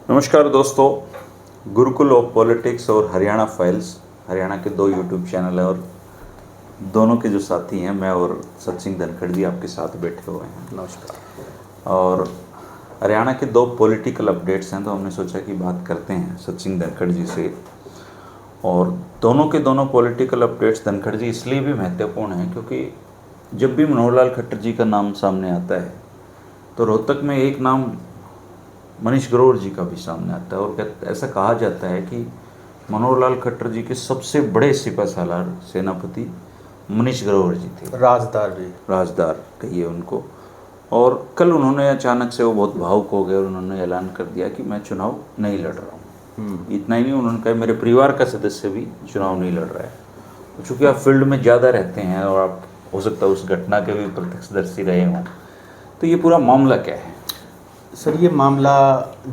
नमस्कार दोस्तों, Gurukul of politics और हरियाणा फाइल्स, हरियाणा के दो यूट्यूब चैनल हैं और दोनों के जो साथी हैं, मैं और सचिन धनखड़ जी आपके साथ बैठे हुए हैं। नमस्कार। और हरियाणा के दो पॉलिटिकल अपडेट्स हैं, तो हमने सोचा कि बात करते हैं सचिन धनखड़ जी से। और दोनों के दोनों पॉलिटिकल अपडेट्स धनखड़ जी इसलिए भी महत्वपूर्ण हैं क्योंकि जब भी मनोहर लाल खट्टर जी का नाम सामने आता है तो रोहतक में एक नाम मनीष ग्रोवर जी का भी सामने आता है। और ऐसा कहा जाता है कि मनोहर लाल खट्टर जी के सबसे बड़े सिपह सालार सेनापति मनीष ग्रोवर जी थे, राजदार कहिए उनको। और कल उन्होंने अचानक से वो बहुत भावुक हो गए और उन्होंने ऐलान कर दिया कि मैं चुनाव नहीं लड़ रहा हूँ। इतना ही नहीं, उन्होंने कहा मेरे परिवार का सदस्य भी चुनाव नहीं लड़ रहा है। चूँकि आप फील्ड में ज़्यादा रहते हैं और आप हो सकता है उस घटना के भी प्रत्यक्षदर्शी रहे हों, तो ये पूरा मामला क्या है? सर, ये मामला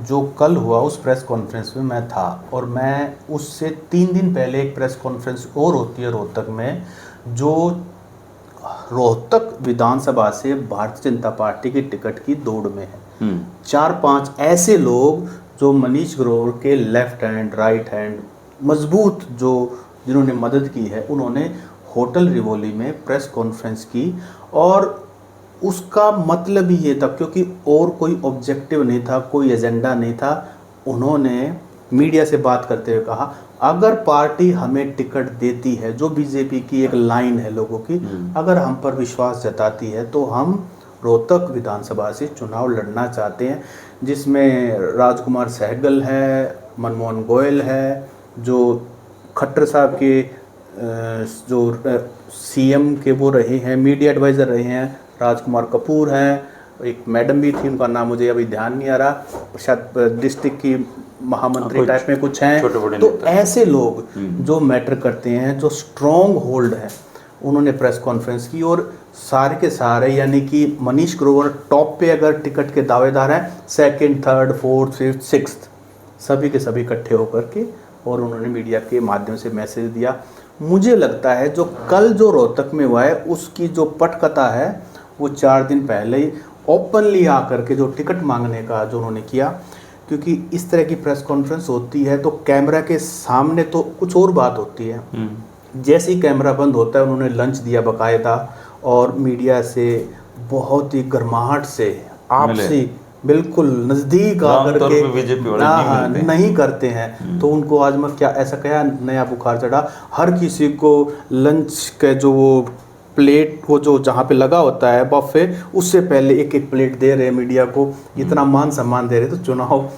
जो कल हुआ उस प्रेस कॉन्फ्रेंस में मैं था, और मैं उससे 3 दिन पहले एक प्रेस कॉन्फ्रेंस और होती है रोहतक में, जो रोहतक विधानसभा से भारतीय जनता पार्टी की टिकट की दौड़ में है। 4-5 ऐसे लोग जो मनीष ग्रोवर के लेफ्ट हैंड राइट हैंड मजबूत जिन्होंने मदद की है, उन्होंने होटल रिवोली में प्रेस कॉन्फ्रेंस की। और उसका मतलब ही ये था, क्योंकि और कोई ऑब्जेक्टिव नहीं था, कोई एजेंडा नहीं था। उन्होंने मीडिया से बात करते हुए कहा, अगर पार्टी हमें टिकट देती है, जो बीजेपी की एक लाइन है लोगों की, अगर हम पर विश्वास जताती है तो हम रोहतक विधानसभा से चुनाव लड़ना चाहते हैं, जिसमें राजकुमार सहगल है, मनमोहन गोयल है, जो खट्टर साहब के जो सीएम के वो रहे हैं, मीडिया एडवाइज़र रहे हैं, राजकुमार कपूर हैं, एक मैडम भी थी, उनका नाम मुझे अभी ध्यान नहीं आ रहा, शायद डिस्ट्रिक्ट की महामंत्री टाइप में कुछ हैं। तो ऐसे लोग जो मैटर करते हैं, जो स्ट्रॉन्ग होल्ड है, उन्होंने प्रेस कॉन्फ्रेंस की। और सारे के सारे, यानी कि मनीष ग्रोवर टॉप पे अगर टिकट के दावेदार हैं, second, third, fourth, fifth, sixth, सभी के सभी इकट्ठे होकर के, और उन्होंने मीडिया के माध्यम से मैसेज दिया। मुझे लगता है जो कल जो रोहतक में हुआ है, उसकी जो पटकथा है वो 4 दिन पहले ही ओपनली आकर के जो टिकट मांगने का जो उन्होंने किया। क्योंकि इस तरह की प्रेस कॉन्फ्रेंस होती है तो कैमरा के सामने तो कुछ और बात होती है, जैसे ही कैमरा बंद होता है उन्होंने लंच दिया बाकायदा, और मीडिया से बहुत ही गर्माहट से आपसे बिल्कुल नज़दीक आकर के नहीं करते हैं। तो उनको आज मैं क्या ऐसा क्या नया बुखार चढ़ा, हर किसी को लंच के जो वो प्लेट को जो जहाँ पे लगा होता है बफे, उससे पहले एक एक प्लेट दे रहे हैं मीडिया को, इतना मान सम्मान दे रहे। तो चुनाव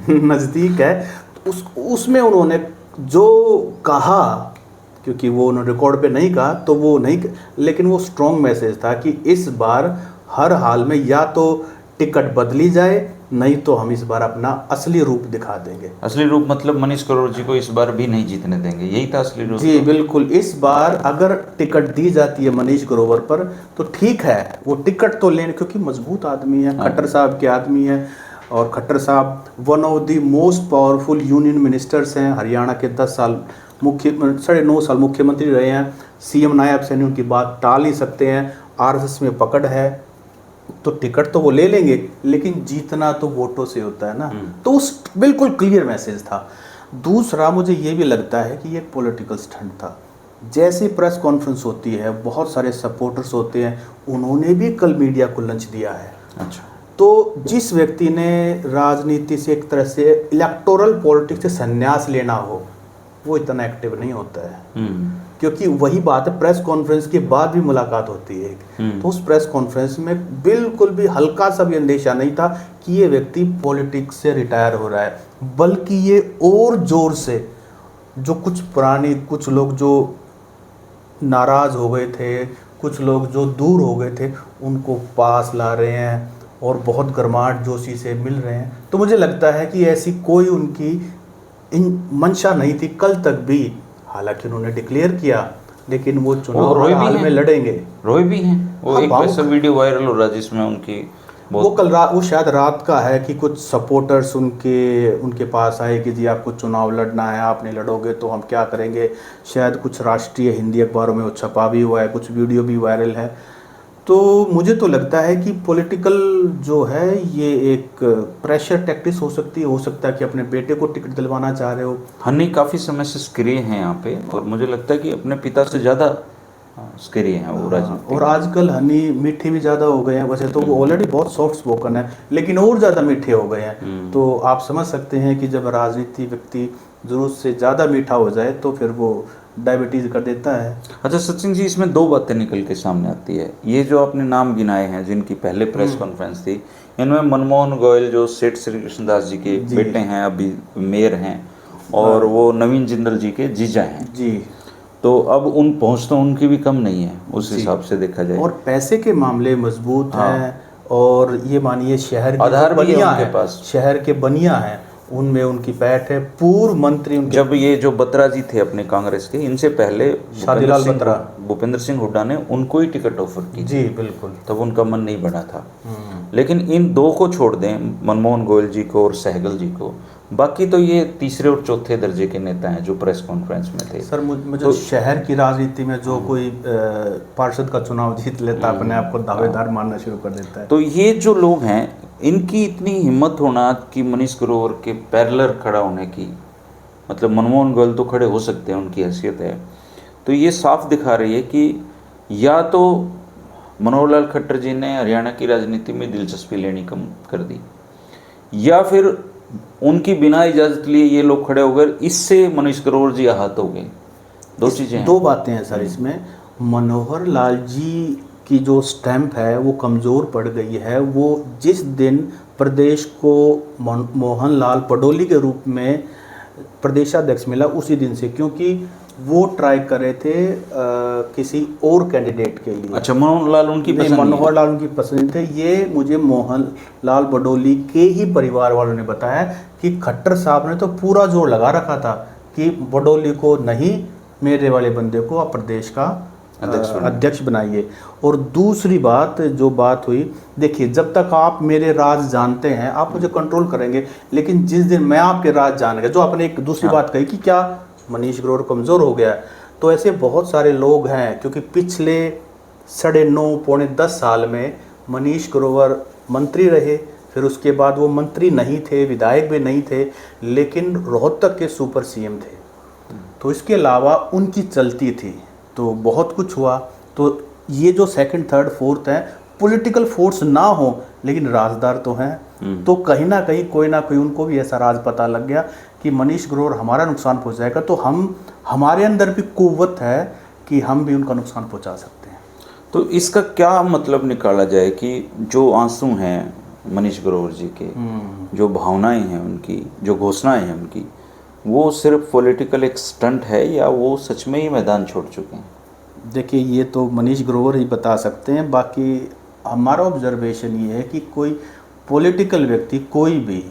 नज़दीक है, उसमें उन्होंने जो कहा, क्योंकि वो उन्होंने रिकॉर्ड पे नहीं कहा तो वो नहीं, लेकिन वो स्ट्रॉन्ग मैसेज था कि इस बार हर हाल में या तो टिकट बदली जाए, नहीं तो हम इस बार अपना असली रूप दिखा देंगे। असली रूप मतलब मनीष ग्रोवर जी को इस बार भी नहीं जीतने देंगे, यही था असली रूप? जी बिल्कुल। इस बार अगर टिकट दी जाती है मनीष ग्रोवर पर तो ठीक है, वो टिकट तो लेने, क्योंकि मजबूत आदमी है, खट्टर साहब के आदमी है, और खट्टर साहब one of the most powerful union ministers हैं। हरियाणा के 10 साल 9.5 साल मुख्यमंत्री रहे हैं। सीएम नायब सैनी उनकी बात टाल ही सकते हैं, आरएसएस में पकड़ है, तो टिकट तो वो ले लेंगे, लेकिन जीतना तो वोटों से होता है ना। तो उस बिल्कुल क्लियर मैसेज था। दूसरा, मुझे ये भी लगता है कि ये एक पॉलिटिकल स्टंट था। जैसे प्रेस कॉन्फ्रेंस होती है, बहुत सारे सपोर्टर्स होते हैं, उन्होंने भी कल मीडिया को लंच दिया है। अच्छा। तो जिस व्यक्ति ने राजनीति से एक तरह से इलेक्टोरल पॉलिटिक्स से संन्यास लेना हो, वो इतना एक्टिव नहीं होता है। क्योंकि वही बात है, प्रेस कॉन्फ्रेंस के बाद भी मुलाकात होती है। तो उस प्रेस कॉन्फ्रेंस में बिल्कुल भी हल्का सा भी अंदेशा नहीं था कि ये व्यक्ति पॉलिटिक्स से रिटायर हो रहा है, बल्कि ये और जोर से जो कुछ लोग जो नाराज हो गए थे, कुछ लोग जो दूर हो गए थे, उनको पास ला रहे हैं और बहुत गर्माहट जोशी से मिल रहे हैं। तो मुझे लगता है कि ऐसी कोई उनकी मंशा नहीं थी कल तक भी। हालांकि उन्होंने डिक्लेयर किया, लेकिन वो चुनाव हाल में लड़ेंगे। रोए भी हैं। वो एक ऐसा वीडियो वायरल हो रहा है जिसमें उनकी वो कल रात, वो शायद रात का है, कि कुछ सपोर्टर्स उनके पास आए कि जी आपको चुनाव लड़ना है, आप नहीं लड़ोगे तो हम क्या करेंगे। शायद कुछ राष्ट्रीय हिंदी अखबारों में वो छपा भी हुआ है, कुछ वीडियो भी वायरल है। तो मुझे तो लगता है कि पॉलिटिकल जो है ये एक प्रेशर टैक्टिस हो सकता है कि अपने बेटे को टिकट दिलवाना चाह रहे हो। हनी काफ़ी समय से सक्रिय हैं यहाँ पे, और मुझे लगता है कि अपने पिता से ज़्यादा सक्रिय हैं वो राजनीति और आजकल हनी मीठे भी ज़्यादा हो गए हैं, वैसे तो वो ऑलरेडी बहुत सॉफ्ट स्पोकन है लेकिन और ज़्यादा मीठे हो गए हैं। तो आप समझ सकते हैं कि जब राजनीति व्यक्ति ज़रूरत से ज़्यादा मीठा हो जाए तो फिर वो डायबिटीज़ कर देता है। अच्छा सचिन जी, इसमें दो बातें निकल के सामने आती है। ये जो आपने नाम गिनाए हैं जिनकी पहले प्रेस कॉन्फ्रेंस थी, इनमें मनमोहन गोयल जो सेठ श्री कृष्णदास जी के बेटे हैं, अभी मेयर हैं, और वो नवीन जिंदल जी के जीजा हैं जी। तो अब उन पहुंच तो उनकी भी कम नहीं है उस हिसाब से देखा जाए, और पैसे के मामले मजबूत हैं, और ये मानिए शहर के आधार भी है बनिया उनके है, पास। शहर के बनिया हैं, उनमें उनकी पैठ है। पूर्व मंत्री उनके, जब ये जो बत्रा जी थे अपने कांग्रेस के, इनसे पहले शादीलाल बत्रा, भूपेंद्र सिंह हुड्डा ने उनको ही टिकट ऑफर की जी बिल्कुल, तब उनका मन नहीं बढ़ा था। लेकिन इन दो को छोड़ दें, मनमोहन गोयल जी को और सहगल जी को, बाकी तो ये तीसरे और चौथे दर्जे के नेता हैं जो प्रेस कॉन्फ्रेंस में थे। सर मुझे तो शहर की राजनीति में जो कोई पार्षद का चुनाव जीत लेता अपने आप को दावेदार मानना शुरू कर देता है। तो ये जो लोग हैं, इनकी इतनी हिम्मत होना कि मनीष ग्रोवर के पैरेलल खड़ा होने की, मतलब मनमोहन गोयल तो खड़े हो सकते हैं, उनकी हैसियत है, तो ये साफ दिखा रही है कि या तो मनोहर लाल खट्टर जी ने हरियाणा की राजनीति में दिलचस्पी लेनी कम कर दी, या फिर उनकी बिना इजाज़त लिए ये लोग खड़े हो गए, इससे मनीष ग्रोवर जी आहत हो गए। दो चीज़ें हैं। दो बातें हैं सर इसमें। मनोहर लाल जी की जो स्टैंप है वो कमज़ोर पड़ गई है। वो जिस दिन प्रदेश को मोहन लाल पडोली के रूप में प्रदेशाध्यक्ष मिला उसी दिन से, क्योंकि वो ट्राई कर रहे थे किसी और कैंडिडेट के लिए। अच्छा, मनोहर लाल उनकी पसंद मनोहर लाल उनकी पसंद थे। ये मुझे मोहन लाल बडोली के ही परिवार वालों ने बताया कि खट्टर साहब ने तो पूरा जोर लगा रखा था कि बडोली को नहीं, मेरे वाले बंदे को आप प्रदेश का अध्यक्ष बनाइए। और दूसरी बात जो बात हुई, देखिए जब तक आप मेरे राज जानते हैं आप मुझे कंट्रोल करेंगे, लेकिन जिस दिन मैं आपके राज जान गया, जो आपने एक दूसरी बात कही कि क्या मनीष ग्रोवर कमज़ोर हो गया, तो ऐसे बहुत सारे लोग हैं, क्योंकि पिछले 9.5 पौने 10 साल में मनीष ग्रोवर मंत्री रहे, फिर उसके बाद वो मंत्री नहीं थे, विधायक भी नहीं थे, लेकिन रोहतक के सुपर सीएम थे। तो इसके अलावा उनकी चलती थी, तो बहुत कुछ हुआ। तो ये जो सेकंड थर्ड फोर्थ है, पॉलिटिकल फोर्स ना हो लेकिन राजदार तो हैं, तो कहीं ना कहीं कोई ना कोई उनको भी ऐसा राज पता लग गया कि मनीष ग्रोवर हमारा नुकसान पहुंचाएगा, तो हमारे अंदर भी कुव्वत है कि हम भी उनका नुकसान पहुंचा सकते हैं। तो इसका क्या मतलब निकाला जाए कि जो आंसू हैं मनीष ग्रोवर जी के, जो भावनाएं हैं उनकी, जो घोषणाएं हैं उनकी, वो सिर्फ पॉलिटिकल एक स्टंट है या वो सच में ही मैदान छोड़ चुके हैं? देखिए ये तो मनीष ग्रोवर ही बता सकते हैं। बाकी हमारा ऑब्जर्वेशन ये है कि कोई पॉलिटिकल व्यक्ति कोई भी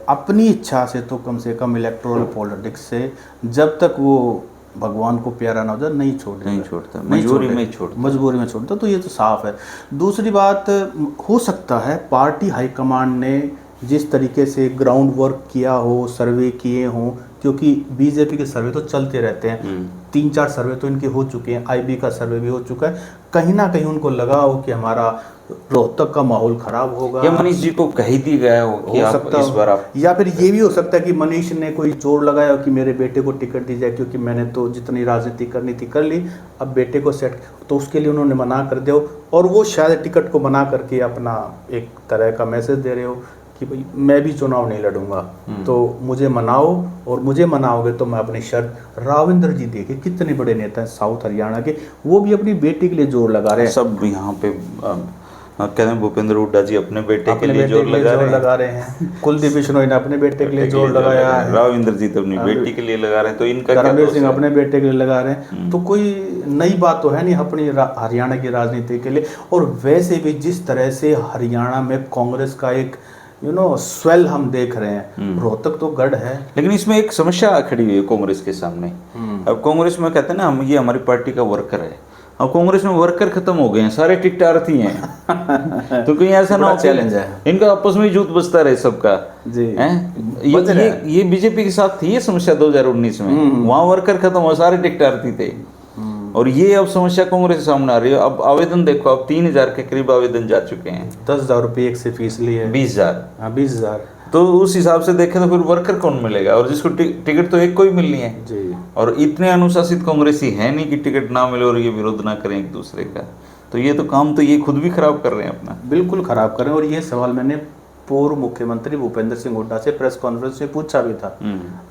अपनी इच्छा से तो कम से कम इलेक्टोरल पॉलिटिक्स से जब तक वो भगवान को प्यारा ना हो जाए नहीं छोड़ता, मजबूरी में छोड़ता, तो ये तो साफ है। दूसरी बात, हो सकता है पार्टी हाईकमांड ने जिस तरीके से ग्राउंड वर्क किया हो, सर्वे किए हों, क्योंकि बीजेपी के सर्वे तो चलते रहते हैं, 3-4 सर्वे तो इनके हो चुके हैं, आईबी का सर्वे भी हो चुका है, कहीं ना कहीं उनको लगा हो कि हमारा रोहतक का माहौल खराब होगा, या मनीष जी को कह दी गया हो कि आप इस बार आप, या फिर ये भी हो सकता है कि मनीष ने कोई जोर लगाया हो कि मेरे बेटे को टिकट दी जाए, क्योंकि मैंने तो जितनी राजनीति करनी थी कर ली, अब बेटे को सेट, तो उसके लिए उन्होंने मना कर दिया, और वो शायद टिकट को मना करके अपना एक तरह का मैसेज दे रहे हो कि भाई मैं भी चुनाव नहीं लड़ूंगा, तो मुझे मनाओ, और मुझे मनाओगे तो मैं अपनी शर्त। राविंद्र जी देखिए कितने बड़े नेता हैं साउथ हरियाणा के, वो भी अपनी बेटी के लिए जोर लगा रहे हैं। सब यहाँ पे कहते हैं भूपेंद्र हुड्डा जी अपने बेटे के लिए जोर लगा रहे हैं, कुलदीप बिश्नोई ने अपने बेटे के लिए जोर लगाया है, राविंद्र जी तो अपनी बेटी के लिए लगा रहे हैं, तो इनका धर्मवीर सिंह अपने बेटे के लिए लगा रहे हैं। तो कोई नई बात तो है नहीं अपनी हरियाणा की राजनीति के लिए। और वैसे भी जिस तरह से हरियाणा में कांग्रेस का एक स्वेल हम देख रहे हैं, रोहतक तो गढ़ है, लेकिन इसमें एक समस्या खड़ी हुई है कांग्रेस के सामने। अब कांग्रेस में कहते हैं ना, हम ये हमारी पार्टी का वर्कर है, अब कांग्रेस में वर्कर खत्म हो गए हैं, सारे टिकटार्थी हैं तो कहीं ऐसा ना हो चैलेंज है, इनका आपस में जुट बसता रहे सबका जी है। ये बीजेपी के साथ थी ये समस्या 2019 में, वहाँ वर्कर खत्म हो, सारे टिकटार्थी थे। और ये अब समस्या कांग्रेस के सामने आ रही है। अब आवेदन देखो, अब 3,000 के करीब आवेदन जा चुके हैं। 10,000 रुपये एक से फीस ली है। 20,000। हाँ 20,000। तो उस हिसाब से देखें तो फिर वर्कर कौन मिलेगा, और जिसको टिकट तो एक को ही मिलनी है जी। और इतने अनुशासित कांग्रेसी है नहीं कि टिकट ना मिले और ये विरोध ना करें एक दूसरे का। तो ये तो काम तो ये खुद भी खराब कर रहे हैं अपना। बिल्कुल खराब कर रहे हैं। और ये सवाल मैंने पूर्व मुख्यमंत्री भूपेंद्र सिंह हुड्डा से प्रेस कॉन्फ्रेंस में पूछा भी था,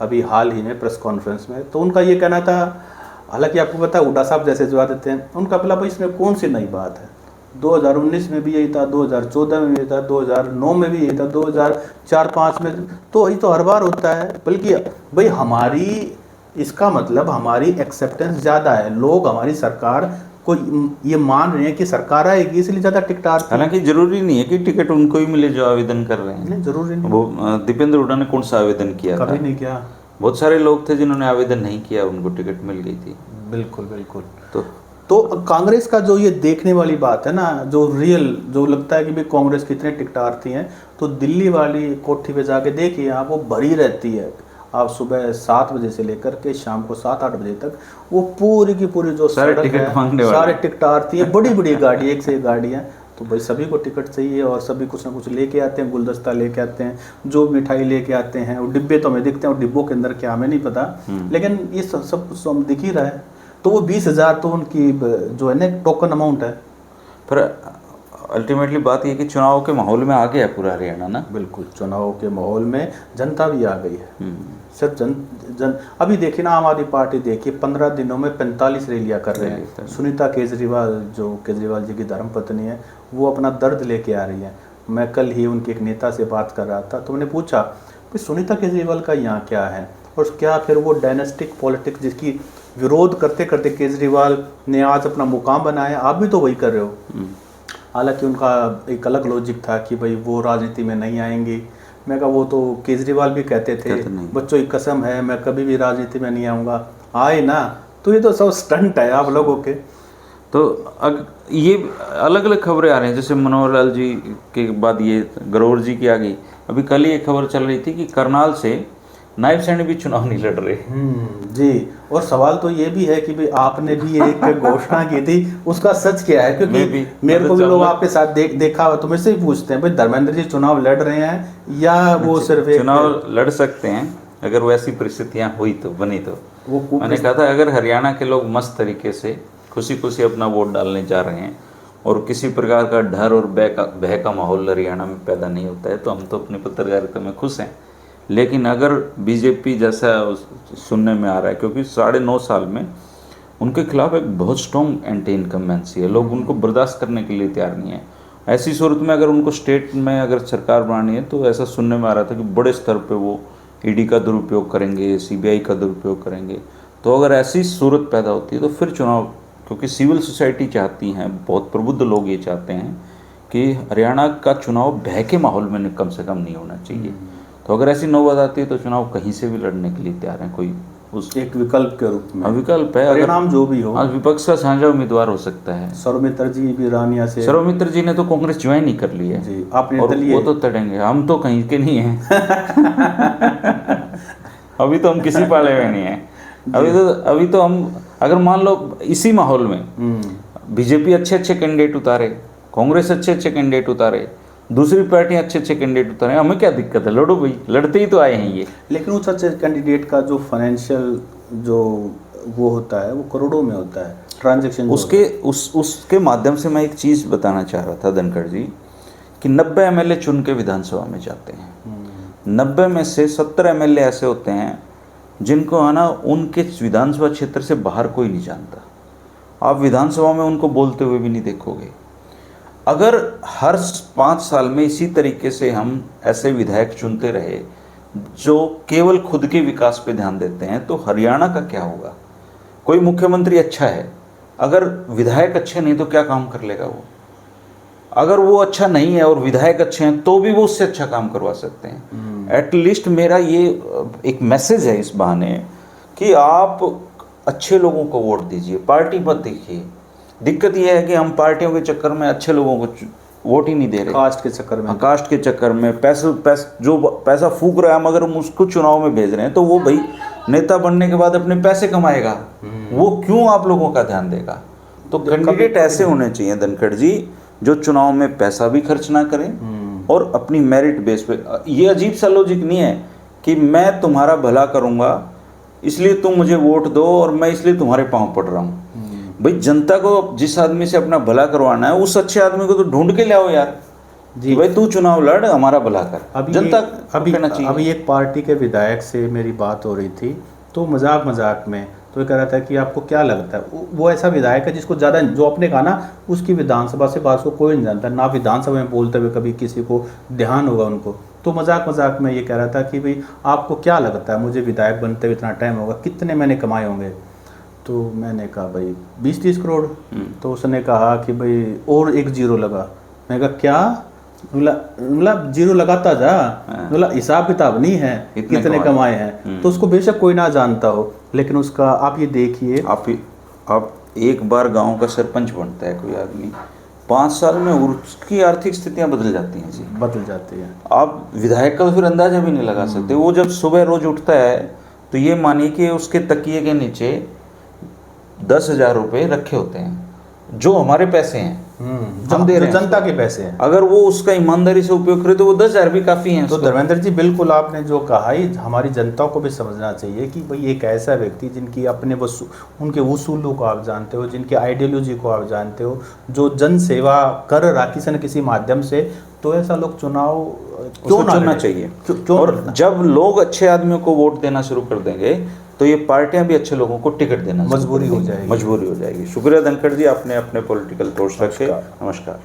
अभी हाल ही में प्रेस कॉन्फ्रेंस में। तो उनका ये कहना था, हालांकि आपको पता है हुड्डा साहब जैसे जवाब देते हैं, उनका पहला भाई इसमें कौन सी नई बात है। 2019 में भी यही था, 2014 में भी यही था, 2009 में भी यही था, 2004-5 में, तो यही तो हर बार होता है। बल्कि भाई हमारी, इसका मतलब हमारी एक्सेप्टेंस ज़्यादा है, लोग हमारी सरकार को ये मान रहे हैं कि सरकार आएगी, इसलिए ज़्यादा टिकट आ रही है। हालांकि जरूरी नहीं है कि टिकट उनको ही मिले जो आवेदन कर रहे हैं। नहीं, जरूरी नहीं। वो दीपेंद्र हुड्डा ने कौन सा आवेदन किया था? कभी नहीं किया। बहुत सारे लोग थे जिन्होंने आवेदन नहीं किया, उनको टिकट मिल गई थी। बिल्कुल बिल्कुल। तो कांग्रेस का जो ये देखने वाली बात है ना, जो रियल, जो लगता है कि भाई कांग्रेस कितने टिकट आती हैं, तो दिल्ली वाली कोठी पे जाके देखिए आप, वो भरी रहती है। आप सुबह 7 बजे से लेकर के शाम को 7-8 बजे तक वो पूरी की पूरी जो सारे टिकट मांगने वाले, सारे टिकट आती है, बड़ी बड़ी गाड़ी, एक से एक गाड़ियाँ। तो भाई सभी को टिकट चाहिए और सभी कुछ ना कुछ लेके आते हैं, गुलदस्ता लेके आते हैं, जो मिठाई लेके आते हैं। और डिब्बे तो हमें दिखते हैं, और डिब्बों के अंदर क्या हमें नहीं पता, लेकिन ये सब कुछ तो दिख ही रहा है। तो वो 20,000 तो उनकी जो है ना टोकन अमाउंट है। पर अल्टीमेटली बात ये कि चुनाव के माहौल में आ गया पूरा हरियाणा ना। बिल्कुल, चुनाव के माहौल में जनता भी आ गई है। सिर्फ जन अभी देखिए ना, आम आदमी पार्टी देखिए 15 दिनों में 45 रैलियां कर रहे हैं। सुनीता केजरीवाल, जो केजरीवाल जी की धर्मपत्नी है, वो अपना दर्द लेके आ रही है। मैं कल ही उनके एक नेता से बात कर रहा था, तो मैंने पूछा कि सुनीता केजरीवाल का यहाँ क्या है, और क्या फिर वो डायनेस्टिक पॉलिटिक्स जिसकी विरोध करते करते केजरीवाल ने आज अपना मुकाम बनाया, आप भी तो वही कर रहे हो। हालांकि उनका एक अलग लॉजिक था कि भाई वो राजनीति में नहीं आएंगी। मैं कहा वो तो केजरीवाल भी कहते थे, बच्चों की कसम है मैं कभी भी राजनीति में नहीं आऊँगा, आए ना। तो ये तो सब स्टंट है आप लोगों के। तो ये अलग अलग खबरें आ रही हैं, जैसे मनोहर लाल जी के बाद ये ग्रोवर जी की आ गई। अभी कल ही एक खबर चल रही थी कि करनाल से नायब सैनी भी चुनाव नहीं लड़ रहे। जी। और सवाल तो ये भी है कि भाई आपने भी एक घोषणा की थी, उसका सच क्या है? क्योंकि मेरे को भी लोग आपके साथ देखा हो तो मुझसे ही पूछते हैं भाई धर्मेंद्र जी चुनाव लड़ रहे हैं या वो सिर्फ चुनाव लड़ सकते हैं अगर वैसी परिस्थितियां हुई तो, बनी तो। मैंने कहा था अगर हरियाणा के लोग मस्त तरीके से खुशी खुशी अपना वोट डालने जा रहे हैं और किसी प्रकार का डर और भय का माहौल हरियाणा में पैदा नहीं होता है, तो हम तो अपनी पत्रकारिता में खुश हैं। लेकिन अगर बीजेपी जैसा सुनने में आ रहा है, क्योंकि 9.5 साल में उनके खिलाफ एक बहुत स्ट्रॉन्ग एंटी इनकम्बेंसी है, लोग उनको बर्दाश्त करने के लिए तैयार नहीं है। ऐसी सूरत में अगर उनको स्टेट में अगर सरकार बनानी है, तो ऐसा सुनने में आ रहा था कि बड़े स्तर पे वो ईडी का दुरुपयोग करेंगे, सीबीआई का दुरुपयोग करेंगे। तो अगर ऐसी सूरत पैदा होती है तो फिर चुनाव, क्योंकि सिविल सोसाइटी चाहती हैं, बहुत प्रबुद्ध लोग ये चाहते हैं कि हरियाणा का चुनाव भय के माहौल में कम से कम नहीं होना चाहिए। तो अगर ऐसी नौबत आती है तो चुनाव कहीं से भी लड़ने के लिए तैयार हैं, कोई उस एक विकल्प के रूप में। विकल्प है, परिणाम जो भी हो। आज विपक्ष का साझा उम्मीदवार हो सकता है। सौमित्र जी भी रानिया से, सौमित्र जी ने तो कांग्रेस ज्वाइन ही कर ली है जी, आपने और वो तो तड़ेंगे, हम तो कहीं के नहीं हैं। अभी तो हम किसी पाले में नहीं हैं। अभी तो हम, अगर मान लो इसी माहौल में बीजेपी अच्छे अच्छे कैंडिडेट उतारे, कांग्रेस अच्छे अच्छे कैंडिडेट उतारे, दूसरी पार्टियां अच्छे अच्छे कैंडिडेट उतारे, हमें क्या दिक्कत है? लड़ो भाई, लड़ते ही तो आए हैं ये। लेकिन उस अच्छे कैंडिडेट का जो फाइनेंशियल जो वो होता है वो करोड़ों में होता है ट्रांजैक्शन। उसके माध्यम से मैं एक चीज़ बताना चाह रहा था धनखड़ जी, कि 90 एमएलए चुन के विधानसभा में जाते हैं। 90 में से 70 एमएलए ऐसे होते हैं जिनको है ना उनके विधानसभा क्षेत्र से बाहर कोई नहीं जानता। आप विधानसभा में उनको बोलते हुए भी नहीं देखोगे। अगर हर 5 साल में इसी तरीके से हम ऐसे विधायक चुनते रहे जो केवल खुद के विकास पे ध्यान देते हैं, तो हरियाणा का क्या होगा? कोई मुख्यमंत्री अच्छा है, अगर विधायक अच्छे नहीं तो क्या काम कर लेगा वो? अगर वो अच्छा नहीं है और विधायक अच्छे हैं तो भी वो उससे अच्छा काम करवा सकते हैं। एटलीस्ट मेरा ये एक मैसेज है इस बहाने कि आप अच्छे लोगों को वोट दीजिए, पार्टी मत देखिए। दिक्कत यह है कि हम पार्टियों के चक्कर में अच्छे लोगों को वोट ही नहीं दे रहे, कास्ट के चक्कर में। कास्ट के चक्कर में जो पैसा फूक रहा है, मगर हम उसको चुनाव में भेज रहे हैं, तो वो भाई नेता बनने के बाद अपने पैसे कमाएगा, वो क्यों आप लोगों का ध्यान देगा? तो कैंडिडेट ऐसे होने चाहिए धनखड़ जी जो चुनाव में पैसा भी खर्च ना करें और अपनी मेरिट बेस पे। ये अजीब सा लॉजिक नहीं है कि मैं तुम्हारा भला करूंगा इसलिए तुम मुझे वोट दो और मैं इसलिए तुम्हारे पांव पड़ रहा हूँ। भाई जनता को जिस आदमी से अपना भला करवाना है उस अच्छे आदमी को तो ढूंढ के लाओ यार जी, भाई तू चुनाव लड़, हमारा भला कर। अभी एक पार्टी के विधायक से मेरी बात हो रही थी, तो मजाक में तो ये कह रहा था कि आपको क्या लगता है, वो ऐसा विधायक है जिसको ज़्यादा, जो अपने कहा ना उसकी विधानसभा से बात को कोई नहीं जानता, ना विधानसभा में बोलते हुए कभी किसी को ध्यान होगा उनको। तो मजाक में ये कह रहा था कि भाई आपको क्या लगता है, मुझे विधायक बनते हुए इतना टाइम होगा, कितने मैंने कमाए होंगे? तो मैंने कहा भाई 20-30 करोड़। तो उसने कहा कि भाई और एक जीरो लगा। मैंने कहा क्या? मतलब जीरो लगाता जा, मतलब हिसाब किताब नहीं है कितने कमाए हैं। तो उसको बेशक कोई ना जानता हो, लेकिन उसका आप ये देखिए, आप एक बार गांव का सरपंच बनता है कोई आदमी, 5 साल में उसकी आर्थिक स्थितियां बदल जाती हैं जी, बदल जाती हैं। आप विधायक का तो फिर अंदाजा भी नहीं लगा सकते। वो जब सुबह रोज उठता है तो ये मानिए कि उसके तकिए के नीचे 10,000 रुपये रखे होते हैं जो हमारे पैसे हैं, हम दे रहे हैं, जनता के पैसे हैं। अगर वो उसका ईमानदारी से उपयोग करे तो वो 10,000 भी काफ़ी हैं। तो धर्मेंद्र जी बिल्कुल आपने जो कहा ही हमारी जनता को भी समझना चाहिए कि भाई एक ऐसा व्यक्ति जिनकी अपने उनके उसूलों को आप जानते हो, जिनके आइडियोलॉजी को आप जानते हो, जो जन सेवा कर रहा किसी न किसी माध्यम से, तो ऐसा लोग चुनाव क्यों ना चुनना चाहिए? और जब लोग अच्छे आदमियों को वोट देना शुरू कर देंगे तो ये पार्टियां भी अच्छे लोगों को टिकट देना मजबूरी हो जाएगी। शुक्रिया धनखड़ जी, आपने अपने पॉलिटिकल थॉट्स रखे। नमस्कार।